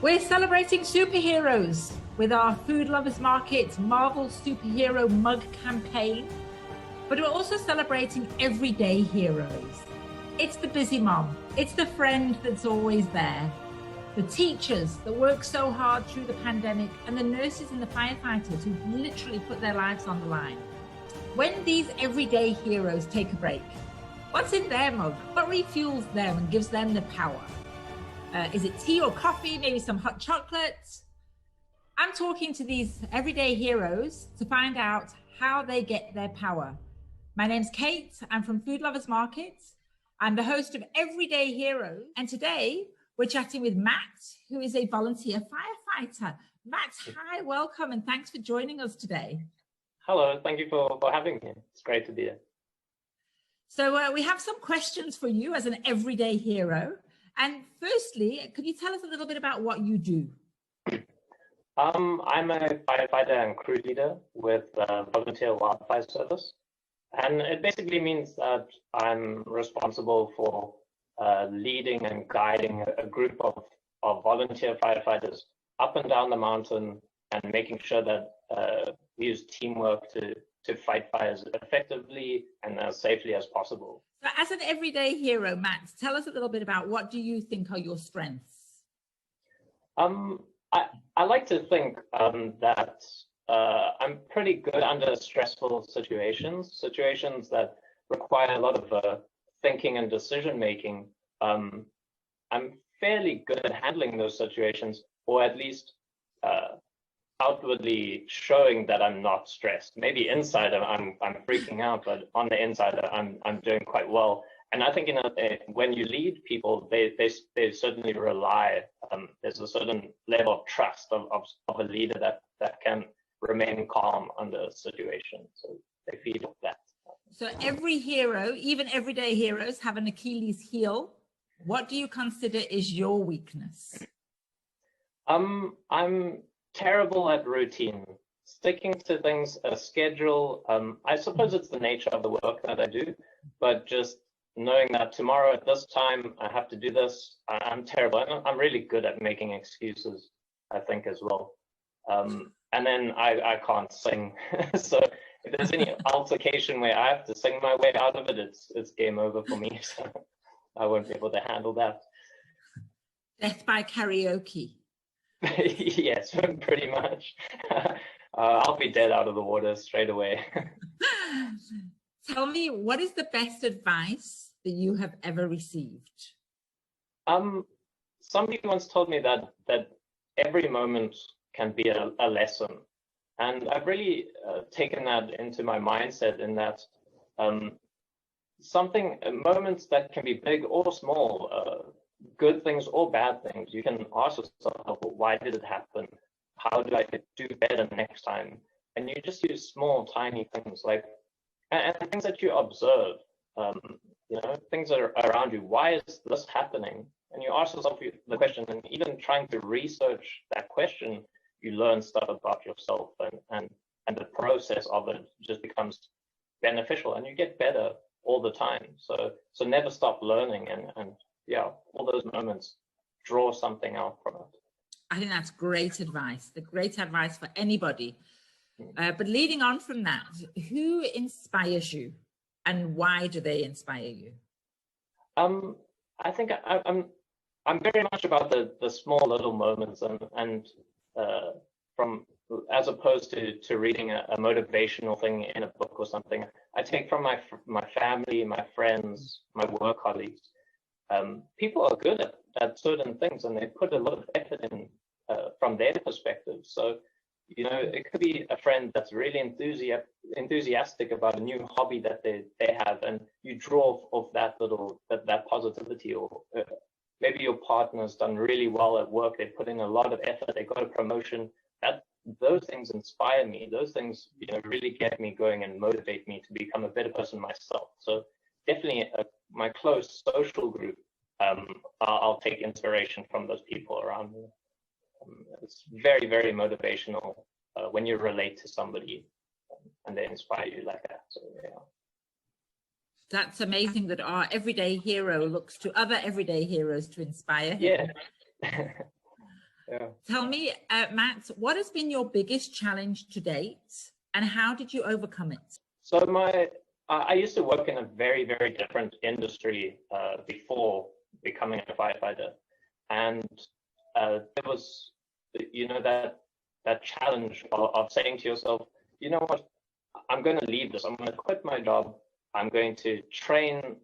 We're celebrating superheroes with our Food Lovers Market Marvel Superhero Mug campaign, but we're also celebrating everyday heroes. It's the busy mom, it's the friend that's always there, the teachers that work so hard through the pandemic, and the nurses and the firefighters who literally put their lives on the line. When these everyday heroes take a break, what's in their mug? What refuels them and gives them the power? Is it tea or coffee? Maybe some hot chocolate? I'm talking to these everyday heroes to find out how they get their power. My name's Kate. I'm from Food Lovers Market. I'm the host of Everyday Heroes. And today we're chatting with Matt, who is a volunteer firefighter. Matt, hi, welcome, and thanks for joining us today. Hello, thank you for having me. It's great to be here. So we have some questions for you as an everyday hero. And firstly, could you tell us a little bit about what you do? I'm a firefighter and crew leader with Volunteer Wildfire Service. And it basically means that I'm responsible for leading and guiding a group of volunteer firefighters up and down the mountain and making sure that we use teamwork to fight fires effectively and as safely as possible. So as an everyday hero, Matt, tell us a little bit about what do you think are your strengths? I like to think that I'm pretty good under stressful situations that require a lot of thinking and decision making. I'm fairly good at handling those situations, or at least outwardly showing that I'm not stressed. Maybe inside I'm freaking out, but on the inside I'm doing quite well. And I think when you lead people, they certainly rely. There's a certain level of trust of a leader that can remain calm under a situation. So they feed off that. So every hero, even everyday heroes, have an Achilles heel. What do you consider is your weakness? I'm terrible at routine, sticking to things, a schedule. I suppose it's the nature of the work that I do, but just knowing that tomorrow at this time I have to do this, I'm terrible. I'm really good at making excuses, I think, as well. And then I can't sing. So if there's any altercation where I have to sing my way out of it, it's game over for me. So I won't be able to handle that. Death by karaoke. Yes, pretty much. I'll be dead out of the water straight away. Tell me, what is the best advice that you have ever received? Somebody once told me that every moment can be a lesson. And I've really taken that into my mindset in that moments that can be big or small, good things or bad things, you can ask yourself, why did it happen? How do I do better next time? And you just use small, tiny things and things that you observe, things that are around you. Why is this happening? And you ask yourself the question, and even trying to research that question, you learn stuff about yourself, and the process of it just becomes beneficial, and you get better all the time. So never stop learning, and yeah, all those moments, draw something out from it. I think that's great advice. The great advice for anybody. But leading on from that, who inspires you, and why do they inspire you? I think I'm very much about the small little moments, and from as opposed to reading a motivational thing in a book or something. I take from my family, my friends, my work colleagues. People are good at certain things, and they put a lot of effort in from their perspective. So, it could be a friend that's really enthusiastic about a new hobby that they have, and you draw off that positivity. Or maybe your partner's done really well at work. They put in a lot of effort. They got a promotion. Those things inspire me. Those things, really get me going and motivate me to become a better person myself. So definitely my close social group, I'll take inspiration from those people around me. It's very, very motivational when you relate to somebody and they inspire you like that. So, yeah. That's amazing that our everyday hero looks to other everyday heroes to inspire him. Yeah. Yeah. Tell me, Matt, what has been your biggest challenge to date, and how did you overcome it? So I used to work in a very, very different industry before becoming a firefighter, and there was, that challenge of saying to yourself, you know what, I'm going to leave this. I'm going to quit my job. I'm going to train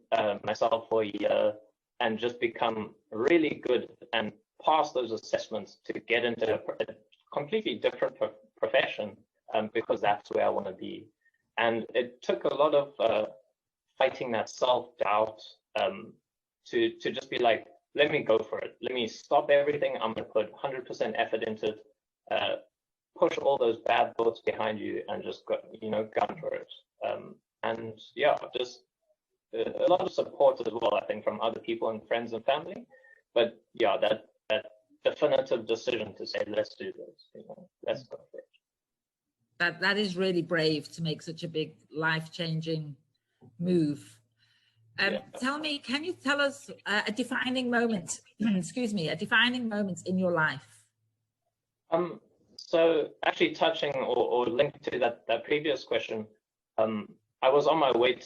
myself for a year and just become really good and pass those assessments to get into a completely different profession, because that's where I want to be. And it took a lot of fighting that self-doubt to just be like, let me go for it. Let me stop everything. I'm going to put 100% effort into it. Push all those bad thoughts behind you and just go, gun for it. And yeah, just a lot of support as well, I think, from other people and friends and family. But yeah, that definitive decision to say, let's do this, let's go for it. That is really brave to make such a big life-changing move. Tell me, can you tell us a defining moment, excuse me, a defining moment in your life? So actually touching or linked to that previous question, I was on my way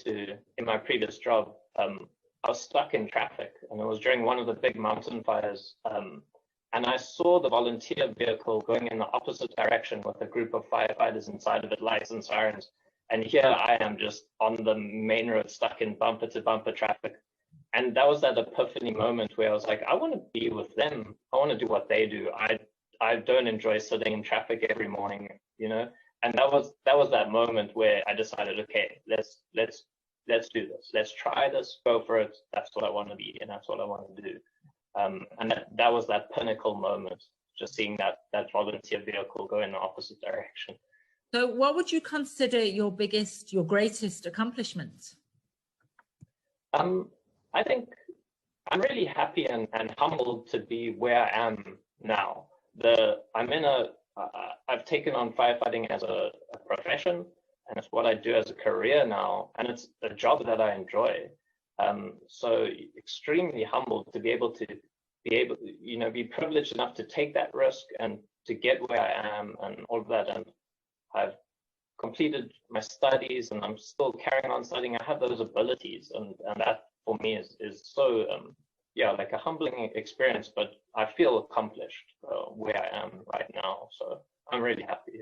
in my previous job, I was stuck in traffic, and it was during one of the big mountain fires. And I saw the volunteer vehicle going in the opposite direction with a group of firefighters inside of it, lights and sirens. And here I am just on the main road, stuck in bumper to bumper traffic. And that was that epiphany moment where I was like, I want to be with them. I want to do what they do. I don't enjoy sitting in traffic every morning, And that was that moment where I decided, okay, let's do this. Let's try this, go for it. That's what I want to be, and that's what I want to do. And that was that pinnacle moment, just seeing that volunteer vehicle go in the opposite direction. So what would you consider your greatest accomplishment? I think I'm really happy and humbled to be where I am now. I've taken on firefighting as a profession, and it's what I do as a career now, and it's a job that I enjoy. So extremely humbled to be privileged enough to take that risk and to get where I am and all of that. And I've completed my studies, and I'm still carrying on studying. I have those abilities, and that for me is so like a humbling experience, but I feel accomplished where I am right now. So I'm really happy.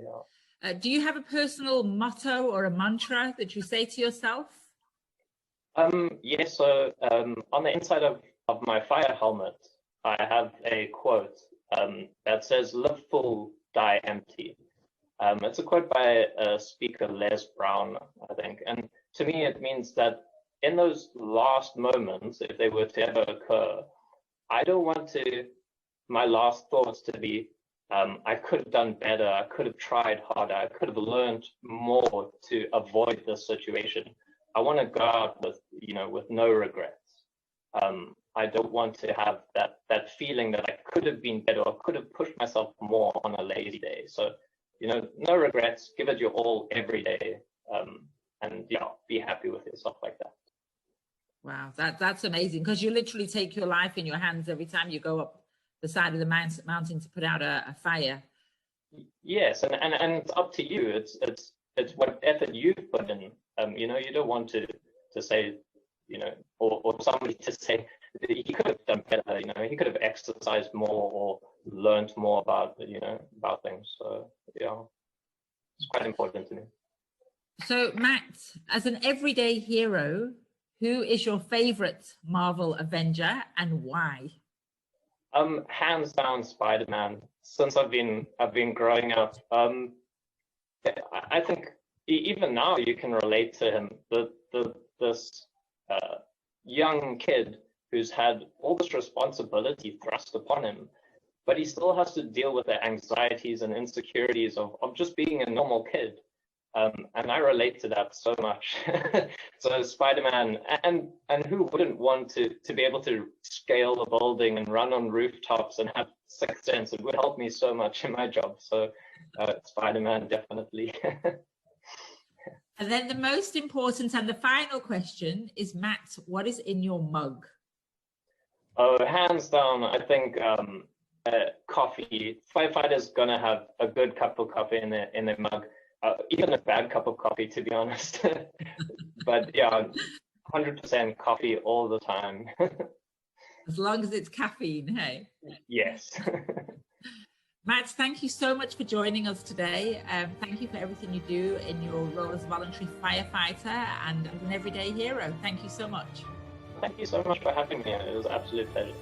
Do you have a personal motto or a mantra that you say to yourself? Yes. So on the inside of my fire helmet, I have a quote that says, "Live full, die empty." It's a quote by speaker Les Brown, I think. And to me, it means that in those last moments, if they were to ever occur, I don't want my last thoughts to be, I could have done better, I could have tried harder, I could have learned more to avoid this situation. I want to go out with no regrets. I don't want to have that feeling that I could have been better or could have pushed myself more on a lazy day. So, no regrets, give it your all every day, and be happy with yourself like that. Wow, that's amazing, because you literally take your life in your hands every time you go up the side of the mountain to put out a fire. Yes, and it's up to you. It's what effort you've put in. You don't want to say, or somebody to say he could have done better. He could have exercised more or learned more about things. So it's quite important to me. So Matt, as an everyday hero, who is your favorite Marvel Avenger and why? Hands down, Spiderman. Since I've been growing up, I think even now you can relate to him. This young kid who's had all this responsibility thrust upon him, but he still has to deal with the anxieties and insecurities of just being a normal kid. And I relate to that so much. So Spider-Man, and who wouldn't want to be able to scale a building and run on rooftops and have sixth sense? It would help me so much in my job. So Spider-Man, definitely. And then the most important and the final question is, Matt, what is in your mug? Oh, hands down, I think coffee. Firefighters gonna have a good cup of coffee in their mug, even a bad cup of coffee, to be honest. But yeah, 100% coffee all the time. As long as it's caffeine, hey? Yes. Matt, thank you so much for joining us today. Thank you for everything you do in your role as a voluntary firefighter and as an everyday hero. Thank you so much. Thank you so much for having me. It was an absolute pleasure.